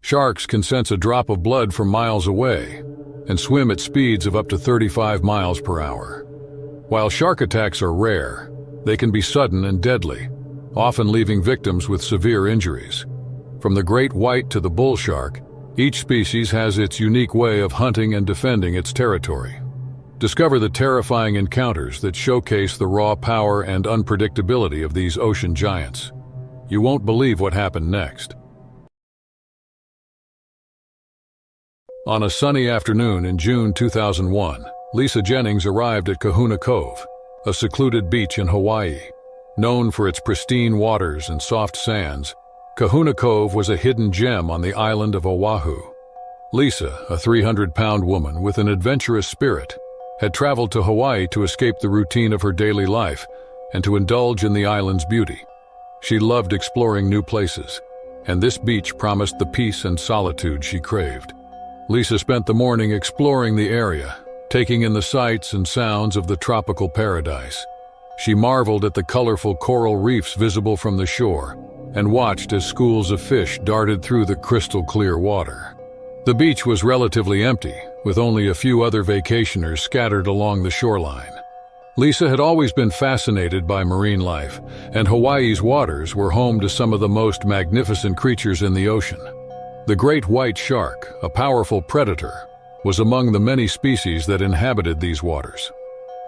Sharks can sense a drop of blood from miles away and swim at speeds of up to 35 miles per hour. While shark attacks are rare, they can be sudden and deadly, often leaving victims with severe injuries. From the great white to the bull shark, each species has its unique way of hunting and defending its territory. Discover the terrifying encounters that showcase the raw power and unpredictability of these ocean giants. You won't believe what happened next. On a sunny afternoon in June 2001, Lisa Jennings arrived at Kahuna Cove, a secluded beach in Hawaii. Known for its pristine waters and soft sands, Kahuna Cove was a hidden gem on the island of Oahu. Lisa, a 300-pound woman with an adventurous spirit, had traveled to Hawaii to escape the routine of her daily life and to indulge in the island's beauty. She loved exploring new places, and this beach promised the peace and solitude she craved. Lisa spent the morning exploring the area, taking in the sights and sounds of the tropical paradise. She marveled at the colorful coral reefs visible from the shore and watched as schools of fish darted through the crystal-clear water. The beach was relatively empty, with only a few other vacationers scattered along the shoreline. Lisa had always been fascinated by marine life, and Hawaii's waters were home to some of the most magnificent creatures in the ocean. The great white shark, a powerful predator, was among the many species that inhabited these waters.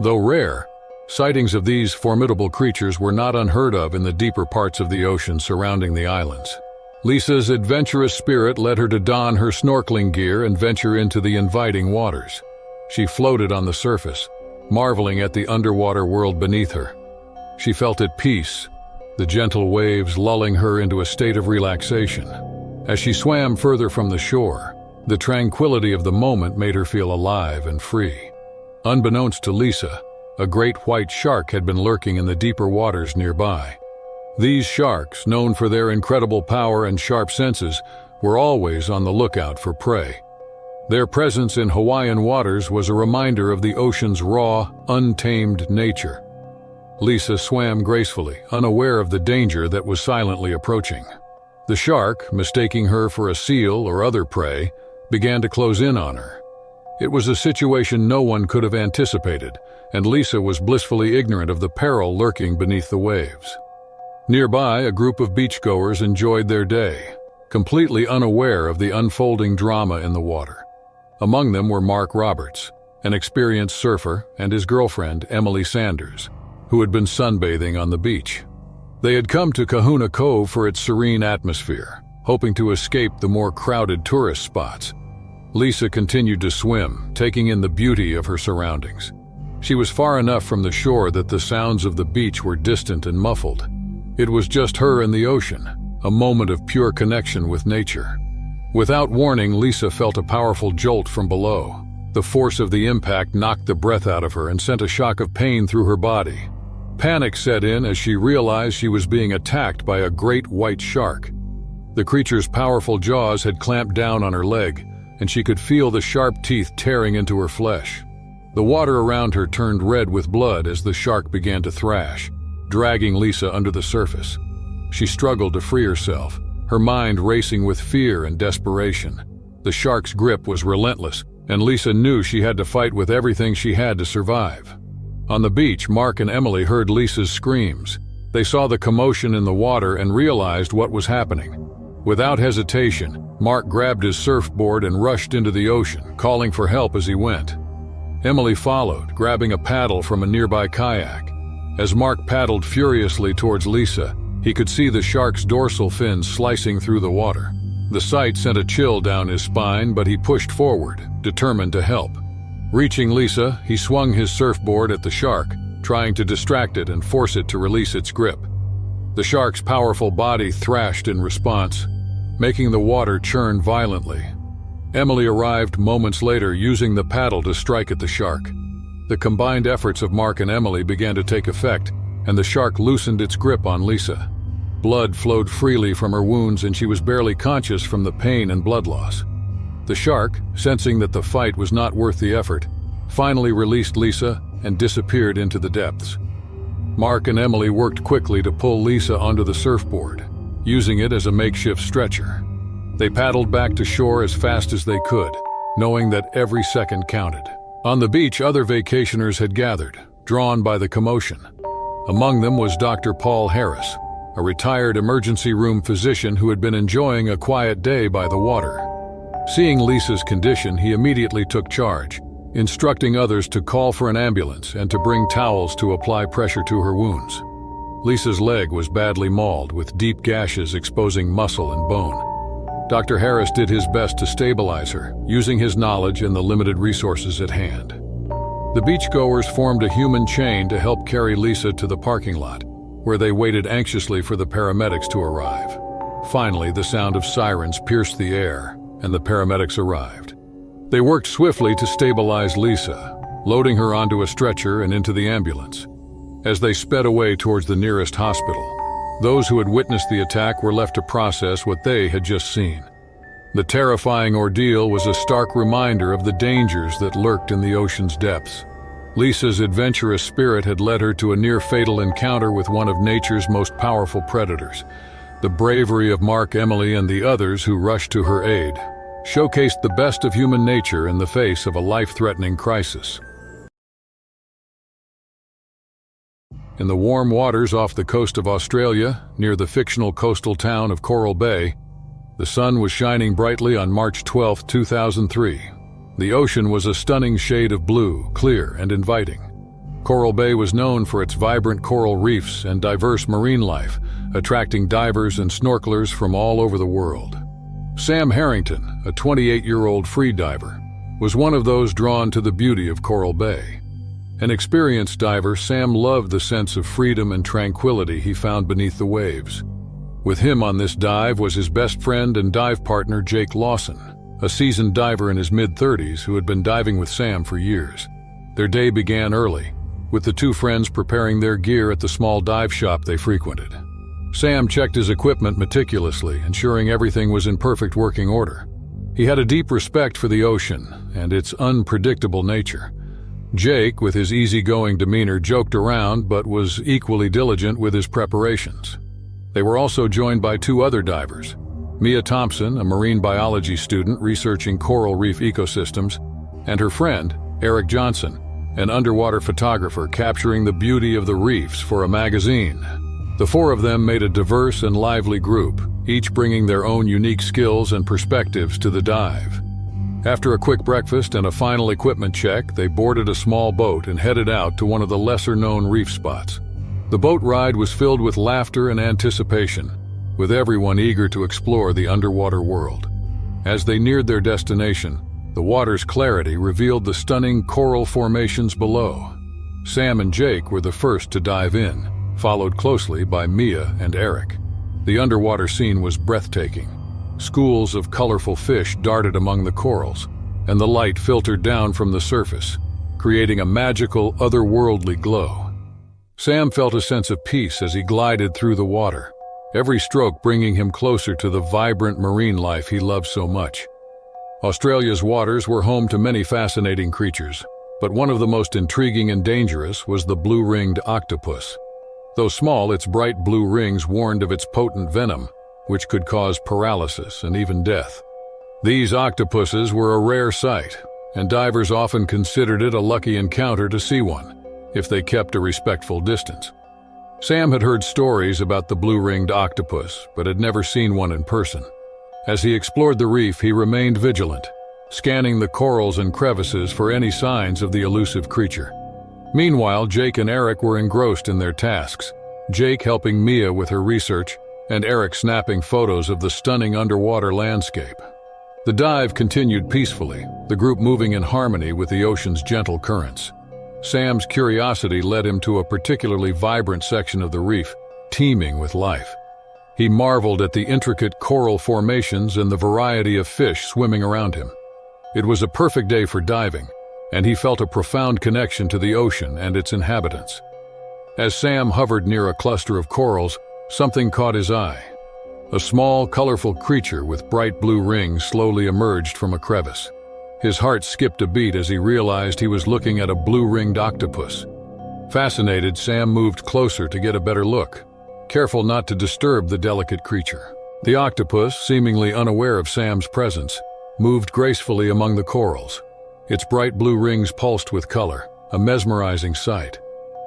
Though rare, sightings of these formidable creatures were not unheard of in the deeper parts of the ocean surrounding the islands. Lisa's adventurous spirit led her to don her snorkeling gear and venture into the inviting waters. She floated on the surface, marveling at the underwater world beneath her. She felt at peace, the gentle waves lulling her into a state of relaxation. As she swam further from the shore, the tranquility of the moment made her feel alive and free. Unbeknownst to Lisa, a great white shark had been lurking in the deeper waters nearby. These sharks, known for their incredible power and sharp senses, were always on the lookout for prey. Their presence in Hawaiian waters was a reminder of the ocean's raw, untamed nature. Lisa swam gracefully, unaware of the danger that was silently approaching. The shark, mistaking her for a seal or other prey, began to close in on her. It was a situation no one could have anticipated, and Lisa was blissfully ignorant of the peril lurking beneath the waves. Nearby, a group of beachgoers enjoyed their day, completely unaware of the unfolding drama in the water. Among them were Mark Roberts, an experienced surfer, and his girlfriend, Emily Sanders, who had been sunbathing on the beach. They had come to Kahuna Cove for its serene atmosphere, hoping to escape the more crowded tourist spots. Lisa continued to swim, taking in the beauty of her surroundings. She was far enough from the shore that the sounds of the beach were distant and muffled. It was just her and the ocean, a moment of pure connection with nature. Without warning, Lisa felt a powerful jolt from below. The force of the impact knocked the breath out of her and sent a shock of pain through her body. Panic set in as she realized she was being attacked by a great white shark. The creature's powerful jaws had clamped down on her leg, and she could feel the sharp teeth tearing into her flesh. The water around her turned red with blood as the shark began to thrash, dragging Lisa under the surface. She struggled to free herself, her mind racing with fear and desperation. The shark's grip was relentless, and Lisa knew she had to fight with everything she had to survive. On the beach, Mark and Emily heard Lisa's screams. They saw the commotion in the water and realized what was happening. Without hesitation, Mark grabbed his surfboard and rushed into the ocean, calling for help as he went. Emily followed, grabbing a paddle from a nearby kayak. As Mark paddled furiously towards Lisa, he could see the shark's dorsal fins slicing through the water. The sight sent a chill down his spine, but he pushed forward, determined to help. Reaching Lisa, he swung his surfboard at the shark, trying to distract it and force it to release its grip. The shark's powerful body thrashed in response, making the water churn violently. Emily arrived moments later, using the paddle to strike at the shark. The combined efforts of Mark and Emily began to take effect, and the shark loosened its grip on Lisa. Blood flowed freely from her wounds, and she was barely conscious from the pain and blood loss. The shark, sensing that the fight was not worth the effort, finally released Lisa and disappeared into the depths. Mark and Emily worked quickly to pull Lisa onto the surfboard, using it as a makeshift stretcher. They paddled back to shore as fast as they could, knowing that every second counted. On the beach, other vacationers had gathered, drawn by the commotion. Among them was Dr. Paul Harris, a retired emergency room physician who had been enjoying a quiet day by the water. Seeing Lisa's condition, he immediately took charge, instructing others to call for an ambulance and to bring towels to apply pressure to her wounds. Lisa's leg was badly mauled, with deep gashes exposing muscle and bone. Dr. Harris did his best to stabilize her, using his knowledge and the limited resources at hand. The beachgoers formed a human chain to help carry Lisa to the parking lot, where they waited anxiously for the paramedics to arrive. Finally, the sound of sirens pierced the air, and the paramedics arrived. They worked swiftly to stabilize Lisa, loading her onto a stretcher and into the ambulance. As they sped away towards the nearest hospital, those who had witnessed the attack were left to process what they had just seen. The terrifying ordeal was a stark reminder of the dangers that lurked in the ocean's depths. Lisa's adventurous spirit had led her to a near-fatal encounter with one of nature's most powerful predators. The bravery of Mark, Emily, and the others who rushed to her aid showcased the best of human nature in the face of a life-threatening crisis. In the warm waters off the coast of Australia, near the fictional coastal town of Coral Bay, the sun was shining brightly on March 12, 2003. The ocean was a stunning shade of blue, clear and inviting. Coral Bay was known for its vibrant coral reefs and diverse marine life, attracting divers and snorkelers from all over the world. Sam Harrington, a 28-year-old free diver, was one of those drawn to the beauty of Coral Bay. An experienced diver, Sam loved the sense of freedom and tranquility he found beneath the waves. With him on this dive was his best friend and dive partner, Jake Lawson, a seasoned diver in his mid-30s who had been diving with Sam for years. Their day began early, with the two friends preparing their gear at the small dive shop they frequented. Sam checked his equipment meticulously, ensuring everything was in perfect working order. He had a deep respect for the ocean and its unpredictable nature. Jake, with his easygoing demeanor, joked around but was equally diligent with his preparations. They were also joined by two other divers, Mia Thompson, a marine biology student researching coral reef ecosystems, and her friend, Eric Johnson, an underwater photographer capturing the beauty of the reefs for a magazine. The four of them made a diverse and lively group, each bringing their own unique skills and perspectives to the dive. After a quick breakfast and a final equipment check, they boarded a small boat and headed out to one of the lesser-known reef spots. The boat ride was filled with laughter and anticipation, with everyone eager to explore the underwater world. As they neared their destination, the water's clarity revealed the stunning coral formations below. Sam and Jake were the first to dive in, followed closely by Mia and Eric. The underwater scene was breathtaking. Schools of colorful fish darted among the corals, and the light filtered down from the surface, creating a magical, otherworldly glow. Sam felt a sense of peace as he glided through the water, every stroke bringing him closer to the vibrant marine life he loved so much. Australia's waters were home to many fascinating creatures, but one of the most intriguing and dangerous was the blue-ringed octopus. Though small, its bright blue rings warned of its potent venom, which could cause paralysis and even death. These octopuses were a rare sight, and divers often considered it a lucky encounter to see one, if they kept a respectful distance. Sam had heard stories about the blue-ringed octopus, but had never seen one in person. As he explored the reef, he remained vigilant, scanning the corals and crevices for any signs of the elusive creature. Meanwhile, Jake and Eric were engrossed in their tasks, Jake helping Mia with her research, and Eric snapping photos of the stunning underwater landscape. The dive continued peacefully, the group moving in harmony with the ocean's gentle currents. Sam's curiosity led him to a particularly vibrant section of the reef, teeming with life. He marveled at the intricate coral formations and the variety of fish swimming around him. It was a perfect day for diving, and he felt a profound connection to the ocean and its inhabitants. As Sam hovered near a cluster of corals, something caught his eye. A small, colorful creature with bright blue rings slowly emerged from a crevice. His heart skipped a beat as he realized he was looking at a blue-ringed octopus. Fascinated, Sam moved closer to get a better look, careful not to disturb the delicate creature. The octopus, seemingly unaware of Sam's presence, moved gracefully among the corals. Its bright blue rings pulsed with color, a mesmerizing sight.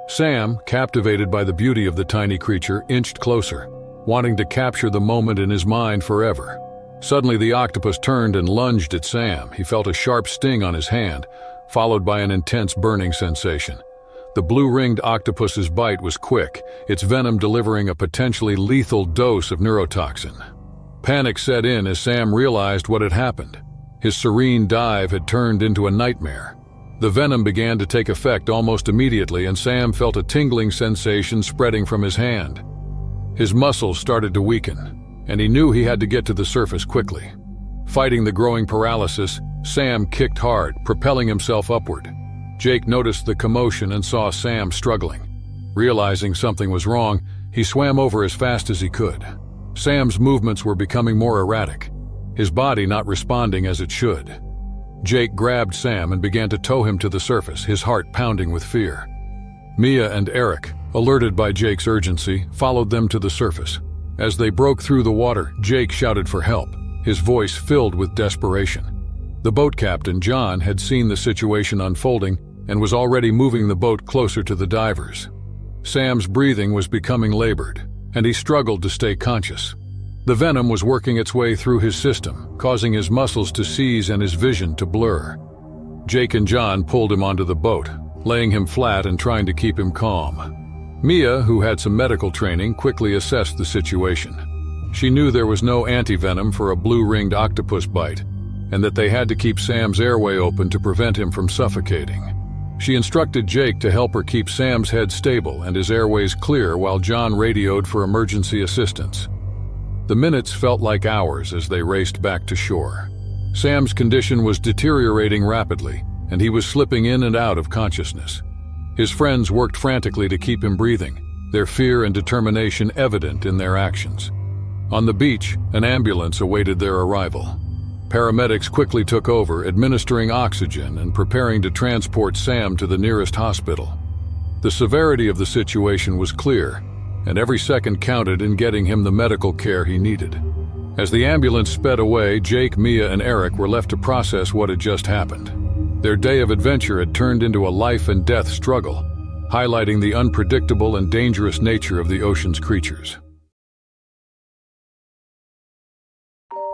Sam, captivated by the beauty of the tiny creature, inched closer, wanting to capture the moment in his mind forever. Suddenly the octopus turned and lunged at Sam. He felt a sharp sting on his hand, followed by an intense burning sensation. The blue-ringed octopus's bite was quick, its venom delivering a potentially lethal dose of neurotoxin. Panic set in as Sam realized what had happened. His serene dive had turned into a nightmare. The venom began to take effect almost immediately, and Sam felt a tingling sensation spreading from his hand. His muscles started to weaken, and he knew he had to get to the surface quickly. Fighting the growing paralysis, Sam kicked hard, propelling himself upward. Jake noticed the commotion and saw Sam struggling. Realizing something was wrong, he swam over as fast as he could. Sam's movements were becoming more erratic, his body not responding as it should. Jake grabbed Sam and began to tow him to the surface, his heart pounding with fear. Mia and Eric, alerted by Jake's urgency, followed them to the surface. As they broke through the water, Jake shouted for help, his voice filled with desperation. The boat captain, John, had seen the situation unfolding and was already moving the boat closer to the divers. Sam's breathing was becoming labored, and he struggled to stay conscious. The venom was working its way through his system, causing his muscles to seize and his vision to blur. Jake and John pulled him onto the boat, laying him flat and trying to keep him calm. Mia, who had some medical training, quickly assessed the situation. She knew there was no anti-venom for a blue-ringed octopus bite, and that they had to keep Sam's airway open to prevent him from suffocating. She instructed Jake to help her keep Sam's head stable and his airways clear while John radioed for emergency assistance. The minutes felt like hours as they raced back to shore. Sam's condition was deteriorating rapidly, and he was slipping in and out of consciousness. His friends worked frantically to keep him breathing, their fear and determination evident in their actions. On the beach, an ambulance awaited their arrival. Paramedics quickly took over, administering oxygen and preparing to transport Sam to the nearest hospital. The severity of the situation was clear, and every second counted in getting him the medical care he needed. As the ambulance sped away, Jake, Mia, and Eric were left to process what had just happened. Their day of adventure had turned into a life-and-death struggle, highlighting the unpredictable and dangerous nature of the ocean's creatures.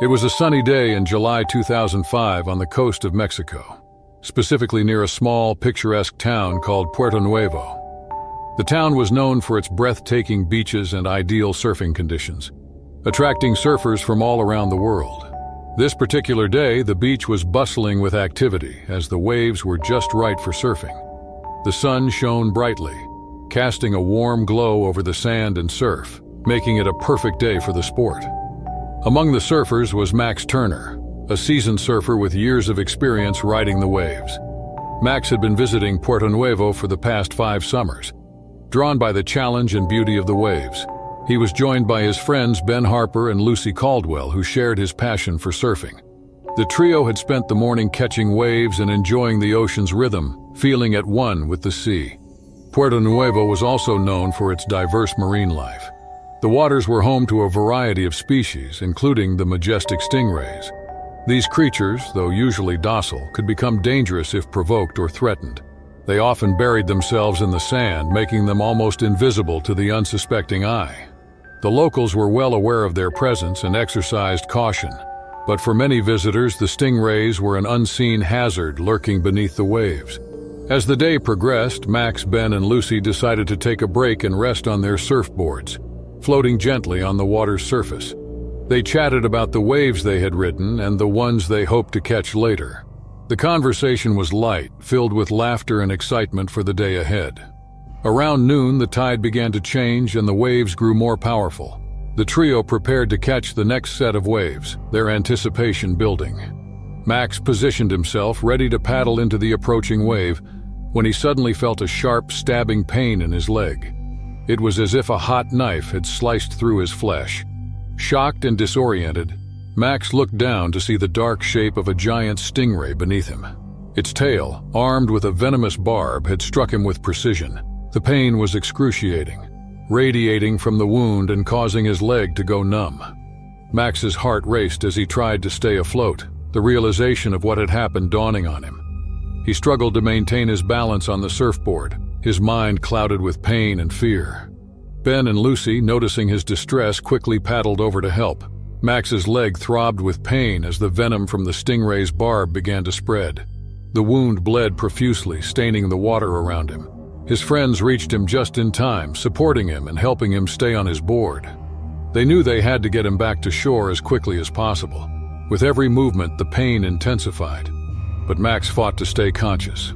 It was a sunny day in July 2005 on the coast of Mexico, specifically near a small, picturesque town called Puerto Nuevo. The town was known for its breathtaking beaches and ideal surfing conditions, attracting surfers from all around the world. This particular day, the beach was bustling with activity as the waves were just right for surfing. The sun shone brightly, casting a warm glow over the sand and surf, making it a perfect day for the sport. Among the surfers was Max Turner, a seasoned surfer with years of experience riding the waves. Max had been visiting Puerto Nuevo for the past 5 summers. Drawn by the challenge and beauty of the waves, he was joined by his friends Ben Harper and Lucy Caldwell, who shared his passion for surfing. The trio had spent the morning catching waves and enjoying the ocean's rhythm, feeling at one with the sea. Puerto Nuevo was also known for its diverse marine life. The waters were home to a variety of species, including the majestic stingrays. These creatures, though usually docile, could become dangerous if provoked or threatened. They often buried themselves in the sand, making them almost invisible to the unsuspecting eye. The locals were well aware of their presence and exercised caution, but for many visitors, the stingrays were an unseen hazard lurking beneath the waves. As the day progressed, Max, Ben, and Lucy decided to take a break and rest on their surfboards, floating gently on the water's surface. They chatted about the waves they had ridden and the ones they hoped to catch later. The conversation was light, filled with laughter and excitement for the day ahead. Around noon, the tide began to change and the waves grew more powerful. The trio prepared to catch the next set of waves, their anticipation building. Max positioned himself, ready to paddle into the approaching wave, when he suddenly felt a sharp, stabbing pain in his leg. It was as if a hot knife had sliced through his flesh. Shocked and disoriented, Max looked down to see the dark shape of a giant stingray beneath him. Its tail, armed with a venomous barb, had struck him with precision. The pain was excruciating, radiating from the wound and causing his leg to go numb. Max's heart raced as he tried to stay afloat, the realization of what had happened dawning on him. He struggled to maintain his balance on the surfboard, his mind clouded with pain and fear. Ben and Lucy, noticing his distress, quickly paddled over to help. Max's leg throbbed with pain as the venom from the stingray's barb began to spread. The wound bled profusely, staining the water around him. His friends reached him just in time, supporting him and helping him stay on his board. They knew they had to get him back to shore as quickly as possible. With every movement, the pain intensified. But Max fought to stay conscious.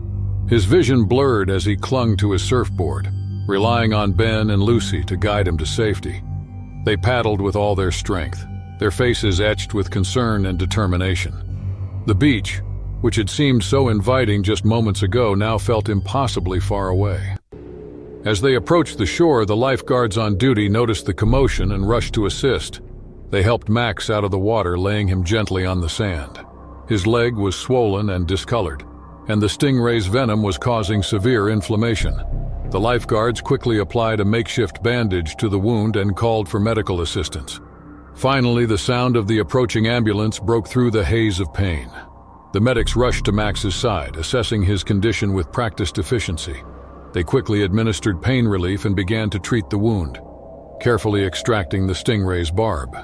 His vision blurred as he clung to his surfboard, relying on Ben and Lucy to guide him to safety. They paddled with all their strength, their faces etched with concern and determination. The beach, which had seemed so inviting just moments ago, now felt impossibly far away. As they approached the shore, the lifeguards on duty noticed the commotion and rushed to assist. They helped Max out of the water, laying him gently on the sand. His leg was swollen and discolored, and the stingray's venom was causing severe inflammation. The lifeguards quickly applied a makeshift bandage to the wound and called for medical assistance. Finally, the sound of the approaching ambulance broke through the haze of pain. The medics rushed to Max's side, assessing his condition with practiced efficiency. They quickly administered pain relief and began to treat the wound, carefully extracting the stingray's barb.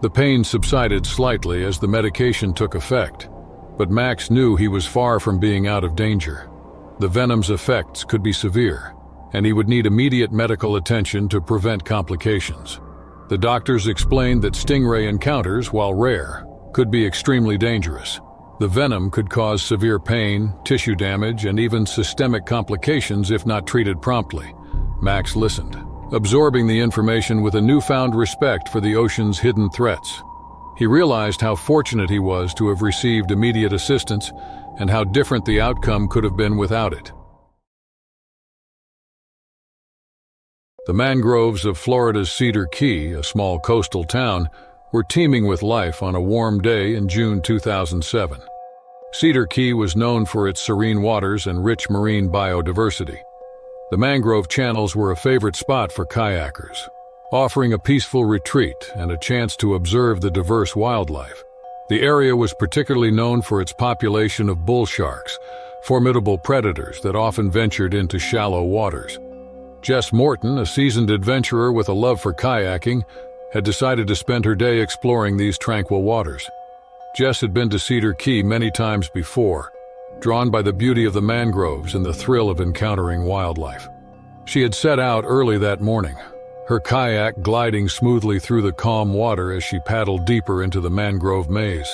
The pain subsided slightly as the medication took effect, but Max knew he was far from being out of danger. The venom's effects could be severe, and he would need immediate medical attention to prevent complications. The doctors explained that stingray encounters, while rare, could be extremely dangerous. The venom could cause severe pain, tissue damage, and even systemic complications if not treated promptly. Max listened, absorbing the information with a newfound respect for the ocean's hidden threats. He realized how fortunate he was to have received immediate assistance and how different the outcome could have been without it. The mangroves of Florida's Cedar Key, a small coastal town, were teeming with life on a warm day in June 2007. Cedar Key was known for its serene waters and rich marine biodiversity. The mangrove channels were a favorite spot for kayakers, offering a peaceful retreat and a chance to observe the diverse wildlife. The area was particularly known for its population of bull sharks, formidable predators that often ventured into shallow waters. Jess Morton, a seasoned adventurer with a love for kayaking, had decided to spend her day exploring these tranquil waters. Jess had been to Cedar Key many times before, drawn by the beauty of the mangroves and the thrill of encountering wildlife. She had set out early that morning, her kayak gliding smoothly through the calm water as she paddled deeper into the mangrove maze.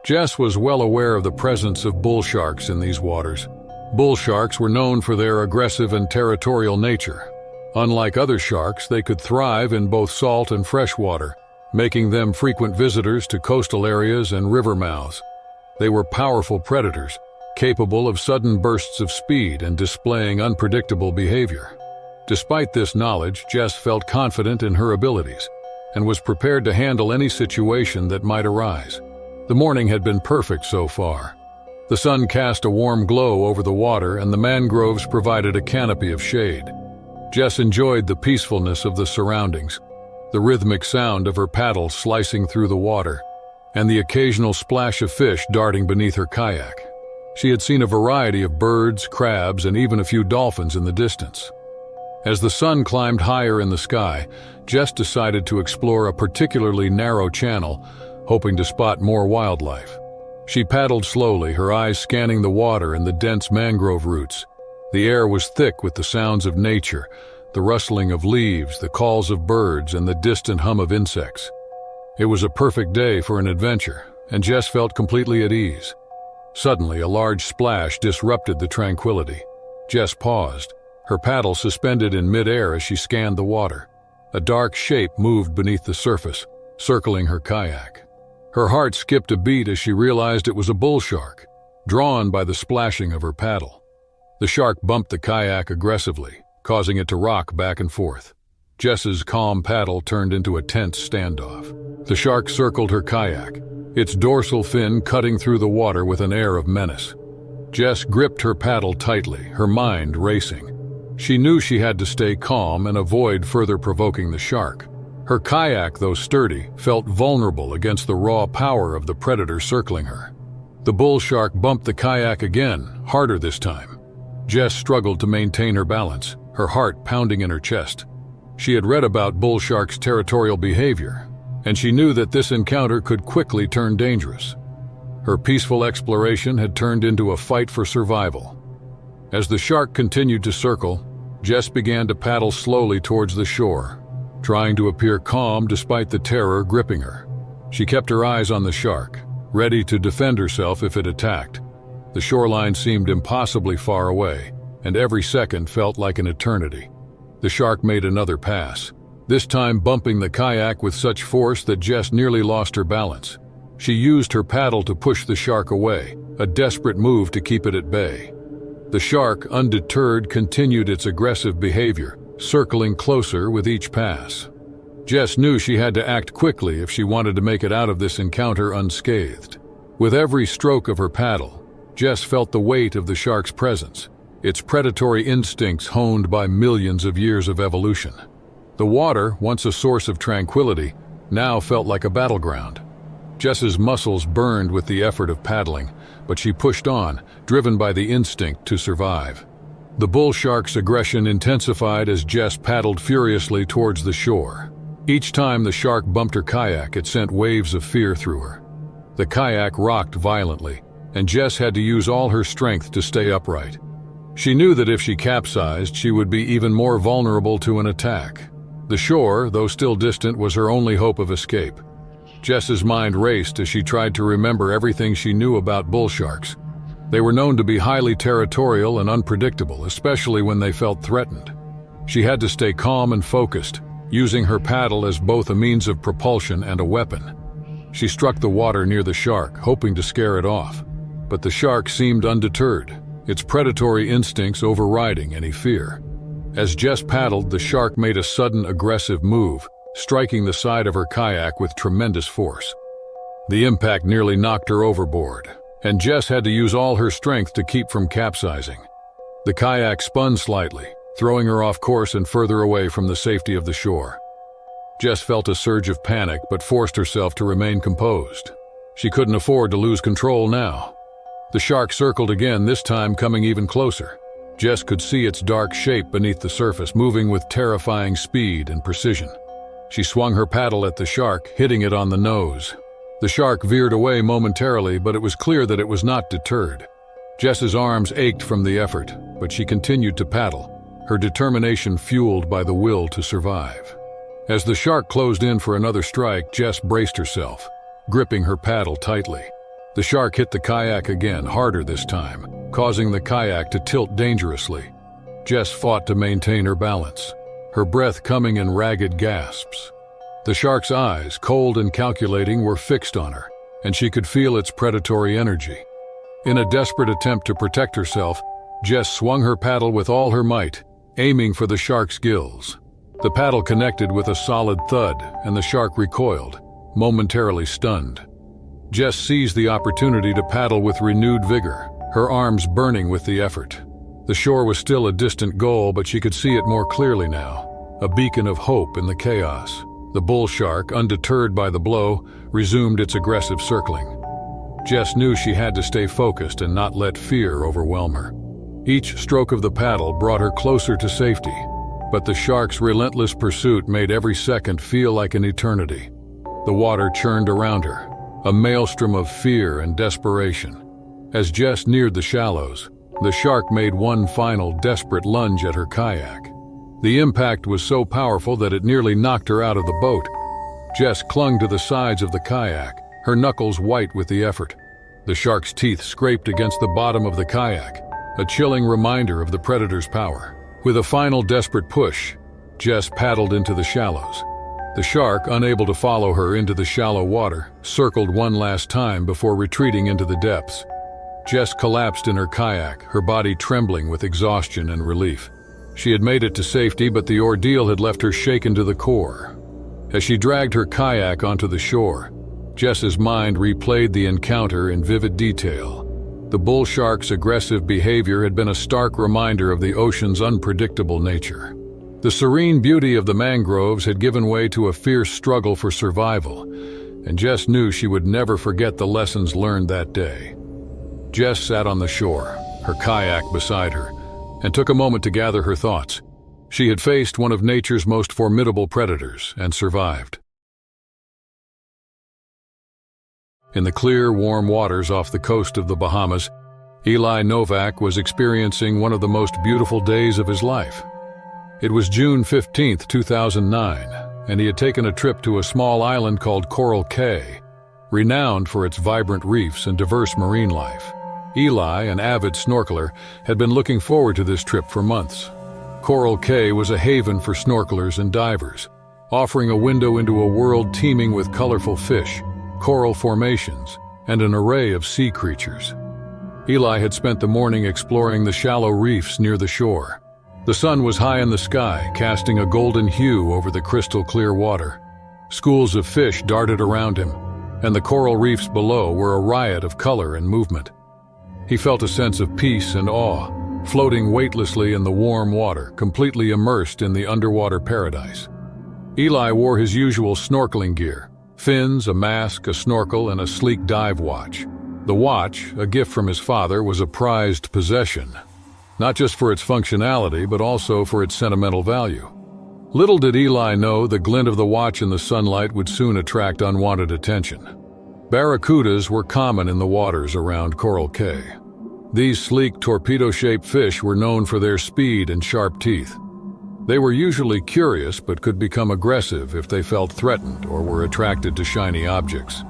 Jess was well aware of the presence of bull sharks in these waters. Bull sharks were known for their aggressive and territorial nature. Unlike other sharks, they could thrive in both salt and fresh water, making them frequent visitors to coastal areas and river mouths. They were powerful predators, capable of sudden bursts of speed and displaying unpredictable behavior. Despite this knowledge, Jess felt confident in her abilities and was prepared to handle any situation that might arise. The morning had been perfect so far. The sun cast a warm glow over the water and the mangroves provided a canopy of shade. Jess enjoyed the peacefulness of the surroundings, the rhythmic sound of her paddle slicing through the water, and the occasional splash of fish darting beneath her kayak. She had seen a variety of birds, crabs, and even a few dolphins in the distance. As the sun climbed higher in the sky, Jess decided to explore a particularly narrow channel, hoping to spot more wildlife. She paddled slowly, her eyes scanning the water and the dense mangrove roots. The air was thick with the sounds of nature, the rustling of leaves, the calls of birds, and the distant hum of insects. It was a perfect day for an adventure, and Jess felt completely at ease. Suddenly, a large splash disrupted the tranquility. Jess paused, her paddle suspended in midair as she scanned the water. A dark shape moved beneath the surface, circling her kayak. Her heart skipped a beat as she realized it was a bull shark, drawn by the splashing of her paddle. The shark bumped the kayak aggressively, causing it to rock back and forth. Jess's calm paddle turned into a tense standoff. The shark circled her kayak, its dorsal fin cutting through the water with an air of menace. Jess gripped her paddle tightly, her mind racing. She knew she had to stay calm and avoid further provoking the shark. Her kayak, though sturdy, felt vulnerable against the raw power of the predator circling her. The bull shark bumped the kayak again, harder this time. Jess struggled to maintain her balance, her heart pounding in her chest. She had read about bull sharks' territorial behavior, and she knew that this encounter could quickly turn dangerous. Her peaceful exploration had turned into a fight for survival. As the shark continued to circle, Jess began to paddle slowly towards the shore, trying to appear calm despite the terror gripping her. She kept her eyes on the shark, ready to defend herself if it attacked. The shoreline seemed impossibly far away, and every second felt like an eternity. The shark made another pass, this time bumping the kayak with such force that Jess nearly lost her balance. She used her paddle to push the shark away, a desperate move to keep it at bay. The shark, undeterred, continued its aggressive behavior, circling closer with each pass. Jess knew she had to act quickly if she wanted to make it out of this encounter unscathed. With every stroke of her paddle, Jess felt the weight of the shark's presence, its predatory instincts honed by millions of years of evolution. The water, once a source of tranquility, now felt like a battleground. Jess's muscles burned with the effort of paddling, but she pushed on, driven by the instinct to survive. The bull shark's aggression intensified as Jess paddled furiously towards the shore. Each time the shark bumped her kayak, it sent waves of fear through her. The kayak rocked violently, and Jess had to use all her strength to stay upright. She knew that if she capsized, she would be even more vulnerable to an attack. The shore, though still distant, was her only hope of escape. Jess's mind raced as she tried to remember everything she knew about bull sharks. They were known to be highly territorial and unpredictable, especially when they felt threatened. She had to stay calm and focused, using her paddle as both a means of propulsion and a weapon. She struck the water near the shark, hoping to scare it off. But the shark seemed undeterred, its predatory instincts overriding any fear. As Jess paddled, the shark made a sudden aggressive move, striking the side of her kayak with tremendous force. The impact nearly knocked her overboard, and Jess had to use all her strength to keep from capsizing. The kayak spun slightly, throwing her off course and further away from the safety of the shore. Jess felt a surge of panic but forced herself to remain composed. She couldn't afford to lose control now. The shark circled again, this time coming even closer. Jess could see its dark shape beneath the surface, moving with terrifying speed and precision. She swung her paddle at the shark, hitting it on the nose. The shark veered away momentarily, but it was clear that it was not deterred. Jess's arms ached from the effort, but she continued to paddle, her determination fueled by the will to survive. As the shark closed in for another strike, Jess braced herself, gripping her paddle tightly. The shark hit the kayak again, harder this time, causing the kayak to tilt dangerously. Jess fought to maintain her balance, her breath coming in ragged gasps. The shark's eyes, cold and calculating, were fixed on her, and she could feel its predatory energy. In a desperate attempt to protect herself, Jess swung her paddle with all her might, aiming for the shark's gills. The paddle connected with a solid thud, and the shark recoiled, momentarily stunned. Jess seized the opportunity to paddle with renewed vigor, her arms burning with the effort. The shore was still a distant goal, but she could see it more clearly now, a beacon of hope in the chaos. The bull shark, undeterred by the blow, resumed its aggressive circling. Jess knew she had to stay focused and not let fear overwhelm her. Each stroke of the paddle brought her closer to safety, but the shark's relentless pursuit made every second feel like an eternity. The water churned around her, a maelstrom of fear and desperation. As Jess neared the shallows, the shark made one final desperate lunge at her kayak. The impact was so powerful that it nearly knocked her out of the boat. Jess clung to the sides of the kayak, her knuckles white with the effort. The shark's teeth scraped against the bottom of the kayak, a chilling reminder of the predator's power. With a final desperate push, Jess paddled into the shallows. The shark, unable to follow her into the shallow water, circled one last time before retreating into the depths. Jess collapsed in her kayak, her body trembling with exhaustion and relief. She had made it to safety, but the ordeal had left her shaken to the core. As she dragged her kayak onto the shore, Jess's mind replayed the encounter in vivid detail. The bull shark's aggressive behavior had been a stark reminder of the ocean's unpredictable nature. The serene beauty of the mangroves had given way to a fierce struggle for survival, and Jess knew she would never forget the lessons learned that day. Jess sat on the shore, her kayak beside her, and took a moment to gather her thoughts. She had faced one of nature's most formidable predators and survived. In the clear, warm waters off the coast of the Bahamas, Eli Novak was experiencing one of the most beautiful days of his life. It was June 15, 2009, and he had taken a trip to a small island called Coral Cay, renowned for its vibrant reefs and diverse marine life. Eli, an avid snorkeler, had been looking forward to this trip for months. Coral Cay was a haven for snorkelers and divers, offering a window into a world teeming with colorful fish, coral formations, and an array of sea creatures. Eli had spent the morning exploring the shallow reefs near the shore. The sun was high in the sky, casting a golden hue over the crystal-clear water. Schools of fish darted around him, and the coral reefs below were a riot of color and movement. He felt a sense of peace and awe, floating weightlessly in the warm water, completely immersed in the underwater paradise. Eli wore his usual snorkeling gear: fins, a mask, a snorkel, and a sleek dive watch. The watch, a gift from his father, was a prized possession, not just for its functionality, but also for its sentimental value. Little did Eli know the glint of the watch in the sunlight would soon attract unwanted attention. Barracudas were common in the waters around Coral Cay. These sleek, torpedo-shaped fish were known for their speed and sharp teeth. They were usually curious but could become aggressive if they felt threatened or were attracted to shiny objects.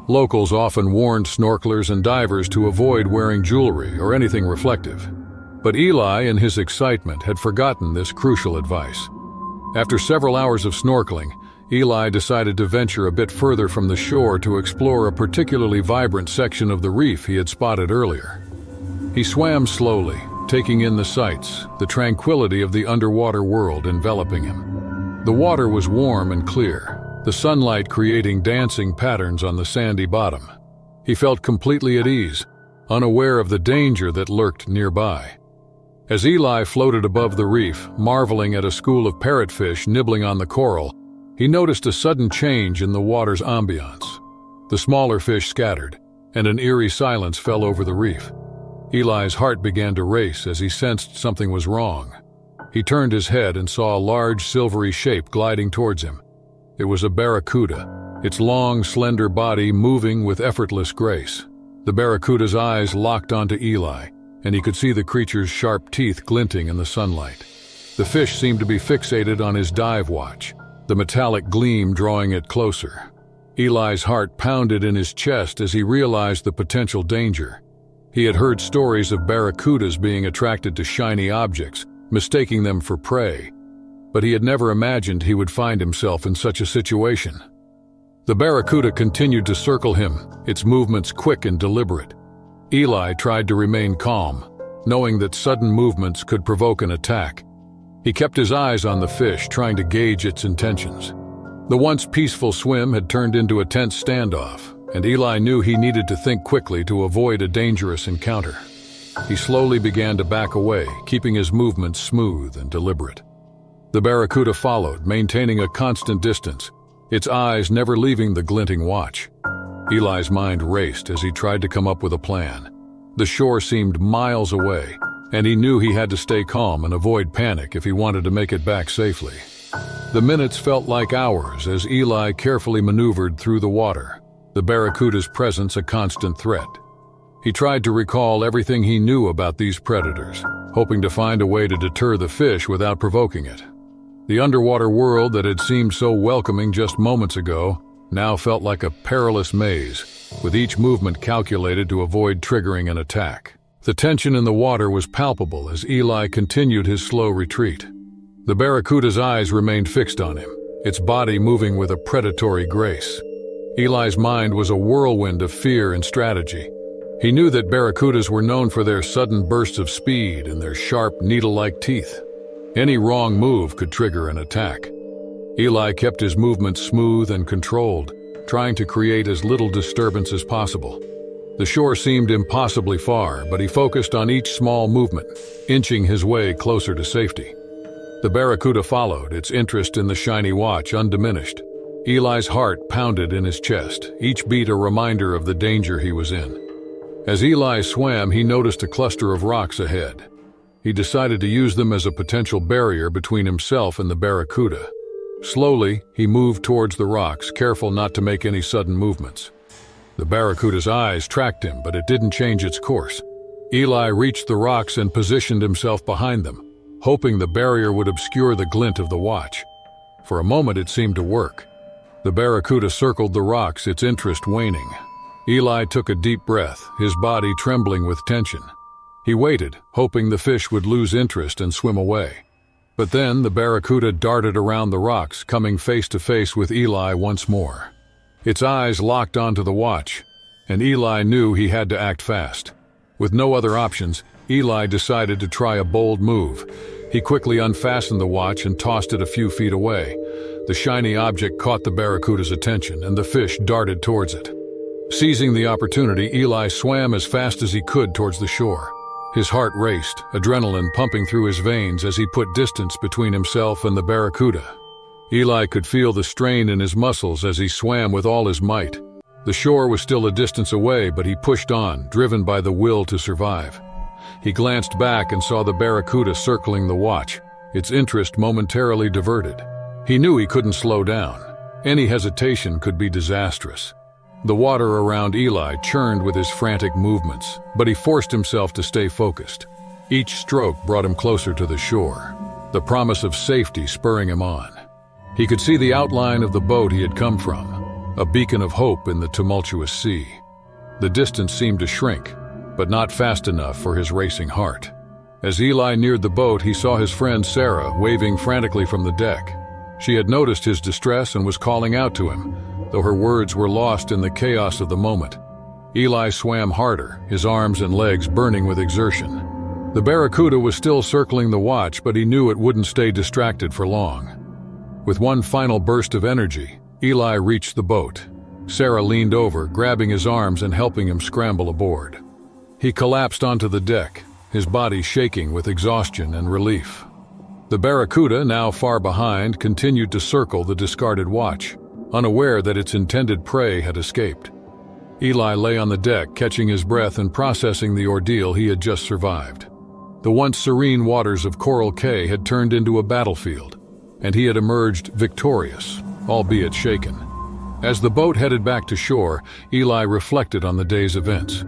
Locals often warned snorkelers and divers to avoid wearing jewelry or anything reflective. But Eli, in his excitement, had forgotten this crucial advice. After several hours of snorkeling, Eli decided to venture a bit further from the shore to explore a particularly vibrant section of the reef he had spotted earlier. He swam slowly, taking in the sights, the tranquility of the underwater world enveloping him. The water was warm and clear, the sunlight creating dancing patterns on the sandy bottom. He felt completely at ease, unaware of the danger that lurked nearby. As Eli floated above the reef, marveling at a school of parrotfish nibbling on the coral, he noticed a sudden change in the water's ambiance. The smaller fish scattered, and an eerie silence fell over the reef. Eli's heart began to race as he sensed something was wrong. He turned his head and saw a large silvery shape gliding towards him. It was a barracuda, its long, slender body moving with effortless grace. The barracuda's eyes locked onto Eli, and he could see the creature's sharp teeth glinting in the sunlight. The fish seemed to be fixated on his dive watch, the metallic gleam drawing it closer. Eli's heart pounded in his chest as he realized the potential danger. He had heard stories of barracudas being attracted to shiny objects, mistaking them for prey, but he had never imagined he would find himself in such a situation. The barracuda continued to circle him, its movements quick and deliberate. Eli tried to remain calm, knowing that sudden movements could provoke an attack. He kept his eyes on the fish, trying to gauge its intentions. The once peaceful swim had turned into a tense standoff, and Eli knew he needed to think quickly to avoid a dangerous encounter. He slowly began to back away, keeping his movements smooth and deliberate. The barracuda followed, maintaining a constant distance, its eyes never leaving the glinting watch. Eli's mind raced as he tried to come up with a plan. The shore seemed miles away, and he knew he had to stay calm and avoid panic if he wanted to make it back safely. The minutes felt like hours as Eli carefully maneuvered through the water, the barracuda's presence a constant threat. He tried to recall everything he knew about these predators, hoping to find a way to deter the fish without provoking it. The underwater world that had seemed so welcoming just moments ago now felt like a perilous maze, with each movement calculated to avoid triggering an attack. The tension in the water was palpable as Eli continued his slow retreat. The barracuda's eyes remained fixed on him, its body moving with a predatory grace. Eli's mind was a whirlwind of fear and strategy. He knew that barracudas were known for their sudden bursts of speed and their sharp, needle-like teeth. Any wrong move could trigger an attack. Eli kept his movements smooth and controlled, trying to create as little disturbance as possible. The shore seemed impossibly far, but he focused on each small movement, inching his way closer to safety. The barracuda followed, its interest in the shiny watch undiminished. Eli's heart pounded in his chest, each beat a reminder of the danger he was in. As Eli swam, he noticed a cluster of rocks ahead. He decided to use them as a potential barrier between himself and the barracuda. Slowly, he moved towards the rocks, careful not to make any sudden movements. The barracuda's eyes tracked him, but it didn't change its course. Eli reached the rocks and positioned himself behind them, hoping the barrier would obscure the glint of the watch. For a moment, it seemed to work. The barracuda circled the rocks, its interest waning. Eli took a deep breath, his body trembling with tension. He waited, hoping the fish would lose interest and swim away. But then the barracuda darted around the rocks, coming face to face with Eli once more. Its eyes locked onto the watch, and Eli knew he had to act fast. With no other options, Eli decided to try a bold move. He quickly unfastened the watch and tossed it a few feet away. The shiny object caught the barracuda's attention, and the fish darted towards it. Seizing the opportunity, Eli swam as fast as he could towards the shore. His heart raced, adrenaline pumping through his veins as he put distance between himself and the barracuda. Eli could feel the strain in his muscles as he swam with all his might. The shore was still a distance away, but he pushed on, driven by the will to survive. He glanced back and saw the barracuda circling the watch, its interest momentarily diverted. He knew he couldn't slow down. Any hesitation could be disastrous. The water around Eli churned with his frantic movements, but he forced himself to stay focused. Each stroke brought him closer to the shore, the promise of safety spurring him on. He could see the outline of the boat he had come from, a beacon of hope in the tumultuous sea. The distance seemed to shrink, but not fast enough for his racing heart. As Eli neared the boat, he saw his friend Sarah waving frantically from the deck. She had noticed his distress and was calling out to him, though her words were lost in the chaos of the moment. Eli swam harder, his arms and legs burning with exertion. The barracuda was still circling the watch, but he knew it wouldn't stay distracted for long. With one final burst of energy, Eli reached the boat. Sarah leaned over, grabbing his arms and helping him scramble aboard. He collapsed onto the deck, his body shaking with exhaustion and relief. The barracuda, now far behind, continued to circle the discarded watch, unaware that its intended prey had escaped. Eli lay on the deck, catching his breath and processing the ordeal he had just survived. The once serene waters of Coral Cay had turned into a battlefield, and he had emerged victorious, albeit shaken. As the boat headed back to shore, Eli reflected on the day's events.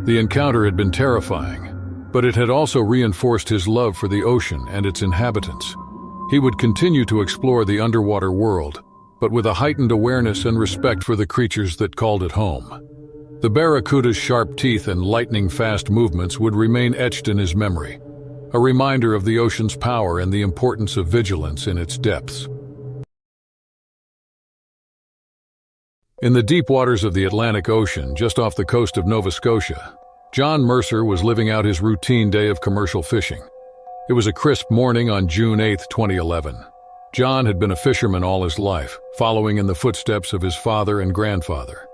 The encounter had been terrifying, but it had also reinforced his love for the ocean and its inhabitants. He would continue to explore the underwater world, but with a heightened awareness and respect for the creatures that called it home. The barracuda's sharp teeth and lightning-fast movements would remain etched in his memory, a reminder of the ocean's power and the importance of vigilance in its depths. In the deep waters of the Atlantic Ocean, just off the coast of Nova Scotia, John Mercer was living out his routine day of commercial fishing. It was a crisp morning on June 8, 2011. John had been a fisherman all his life, following in the footsteps of his father and grandfather.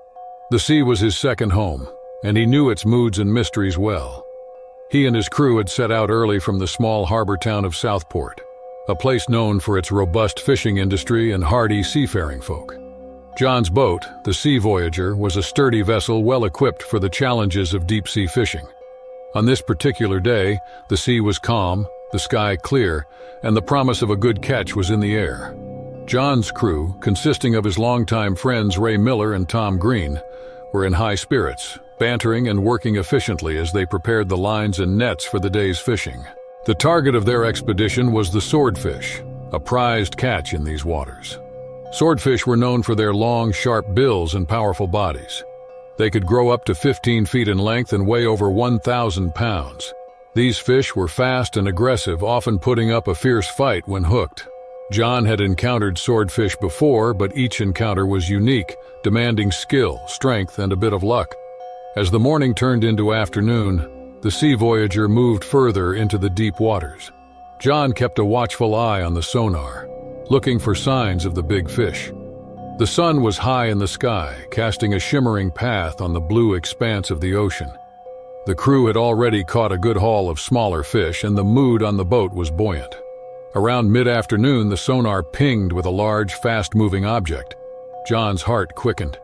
The sea was his second home, and he knew its moods and mysteries well. He and his crew had set out early from the small harbor town of Southport, a place known for its robust fishing industry and hardy seafaring folk. John's boat, the Sea Voyager, was a sturdy vessel well equipped for the challenges of deep-sea fishing. On this particular day, the sea was calm, the sky clear, and the promise of a good catch was in the air. John's crew, consisting of his longtime friends Ray Miller and Tom Green, were in high spirits, bantering and working efficiently as they prepared the lines and nets for the day's fishing. The target of their expedition was the swordfish, a prized catch in these waters. Swordfish were known for their long, sharp bills and powerful bodies. They could grow up to 15 feet in length and weigh over 1,000 pounds. These fish were fast and aggressive, often putting up a fierce fight when hooked. John had encountered swordfish before, but each encounter was unique, demanding skill, strength, and a bit of luck. As the morning turned into afternoon, the Sea Voyager moved further into the deep waters. John kept a watchful eye on the sonar, looking for signs of the big fish. The sun was high in the sky, casting a shimmering path on the blue expanse of the ocean. The crew had already caught a good haul of smaller fish, and the mood on the boat was buoyant. Around mid-afternoon, the sonar pinged with a large, fast-moving object. John's heart quickened.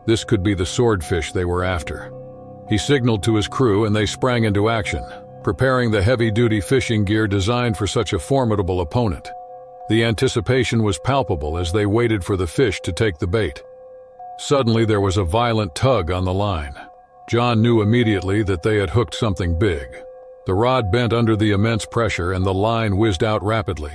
This could be the swordfish they were after. He signaled to his crew and they sprang into action, preparing the heavy-duty fishing gear designed for such a formidable opponent. The anticipation was palpable as they waited for the fish to take the bait. Suddenly, there was a violent tug on the line. John knew immediately that they had hooked something big. The rod bent under the immense pressure and the line whizzed out rapidly.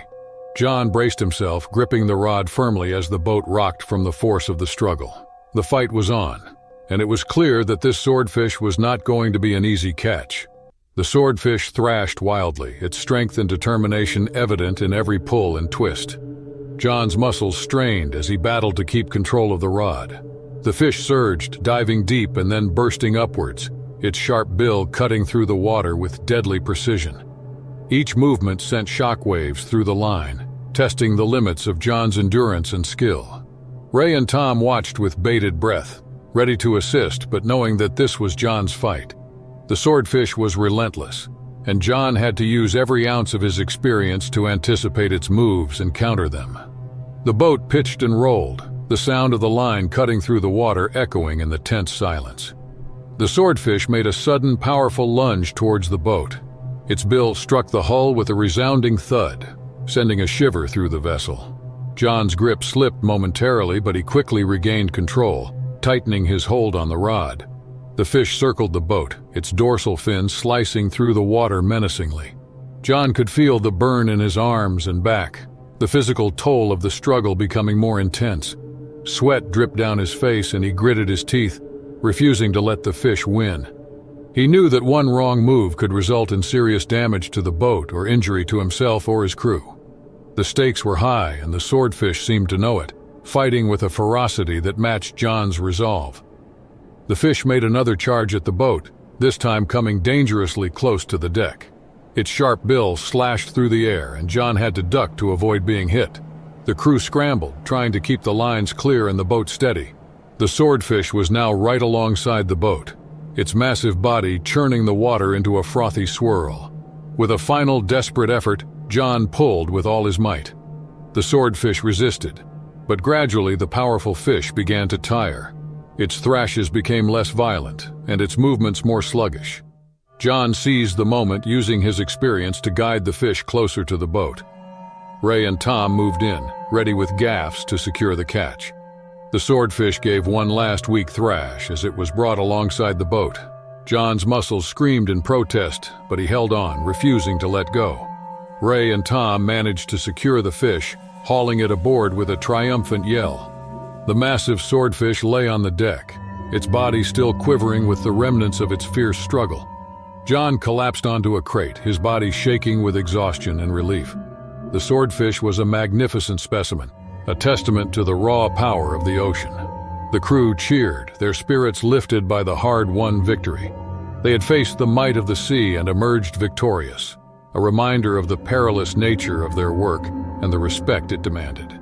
John braced himself, gripping the rod firmly as the boat rocked from the force of the struggle. The fight was on, and it was clear that this swordfish was not going to be an easy catch. The swordfish thrashed wildly, its strength and determination evident in every pull and twist. John's muscles strained as he battled to keep control of the rod. The fish surged, diving deep and then bursting upwards, its sharp bill cutting through the water with deadly precision. Each movement sent shockwaves through the line, testing the limits of John's endurance and skill. Ray and Tom watched with bated breath, ready to assist but knowing that this was John's fight. The swordfish was relentless, and John had to use every ounce of his experience to anticipate its moves and counter them. The boat pitched and rolled, the sound of the line cutting through the water echoing in the tense silence. The swordfish made a sudden, powerful lunge towards the boat. Its bill struck the hull with a resounding thud, sending a shiver through the vessel. John's grip slipped momentarily, but he quickly regained control, tightening his hold on the rod. The fish circled the boat, its dorsal fin slicing through the water menacingly. John could feel the burn in his arms and back, the physical toll of the struggle becoming more intense. Sweat dripped down his face and he gritted his teeth, refusing to let the fish win. He knew that one wrong move could result in serious damage to the boat or injury to himself or his crew. The stakes were high and the swordfish seemed to know it, fighting with a ferocity that matched John's resolve. The fish made another charge at the boat, this time coming dangerously close to the deck. Its sharp bill slashed through the air and John had to duck to avoid being hit. The crew scrambled, trying to keep the lines clear and the boat steady. The swordfish was now right alongside the boat, its massive body churning the water into a frothy swirl. With a final desperate effort, John pulled with all his might. The swordfish resisted, but gradually the powerful fish began to tire. Its thrashes became less violent, and its movements more sluggish. John seized the moment, using his experience to guide the fish closer to the boat. Ray and Tom moved in, ready with gaffs to secure the catch. The swordfish gave one last weak thrash as it was brought alongside the boat. John's muscles screamed in protest, but he held on, refusing to let go. Ray and Tom managed to secure the fish, hauling it aboard with a triumphant yell. The massive swordfish lay on the deck, its body still quivering with the remnants of its fierce struggle. John collapsed onto a crate, his body shaking with exhaustion and relief. The swordfish was a magnificent specimen, a testament to the raw power of the ocean. The crew cheered, their spirits lifted by the hard-won victory. They had faced the might of the sea and emerged victorious, a reminder of the perilous nature of their work and the respect it demanded.